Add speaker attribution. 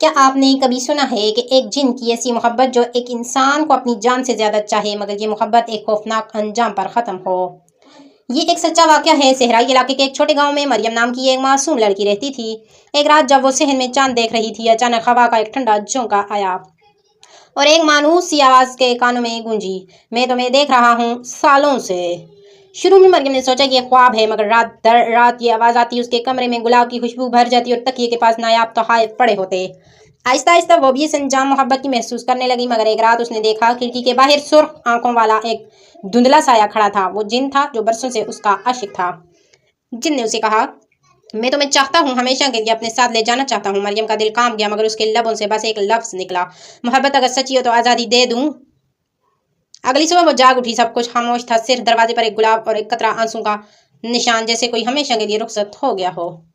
Speaker 1: کیا آپ نے کبھی سنا ہے کہ ایک جن کی ایسی محبت جو ایک انسان کو اپنی جان سے زیادہ چاہے مگر یہ محبت ایک خوفناک انجام پر ختم ہو؟ یہ ایک سچا واقعہ ہے۔ صحرائی علاقے کے ایک چھوٹے گاؤں میں مریم نام کی ایک معصوم لڑکی رہتی تھی۔ ایک رات جب وہ صحن میں چاند دیکھ رہی تھی، اچانک ہوا کا ایک ٹھنڈا جھونکا آیا اور ایک مانوس سی آواز کے کانوں میں گونجی، میں تمہیں دیکھ رہا ہوں سالوں سے۔ شروع میں مریم نے سوچا کہ یہ خواب ہے، مگر رات در رات یہ آواز آتی، اس کے کمرے میں گلاب کی خوشبو بھر جاتی اور تکیے کے پاس نایاب تحائف پڑے ہوتے۔ آہستہ آہستہ وہ بھی اس انجام محبت کی محسوس کرنے لگی، مگر ایک رات اس نے دیکھا کھڑکی کے باہر سرخ آنکھوں والا ایک دھندلا سایہ کھڑا تھا۔ وہ جن تھا جو برسوں سے اس کا عاشق تھا۔ جن نے اسے کہا، میں تمہیں چاہتا ہوں، ہمیشہ کے لیے اپنے ساتھ لے جانا چاہتا ہوں۔ مریم کا دل کانپ گیا، مگر اس کے لبوں سے بس ایک لفظ نکلا، محبت اگر سچی ہو تو آزادی دے دوں۔ اگلی صبح وہ جاگ اٹھی، سب کچھ خاموش تھا، صرف دروازے پر ایک گلاب اور ایک قطرہ آنسو کا نشان، جیسے کوئی ہمیشہ کے لیے رخصت ہو گیا ہو۔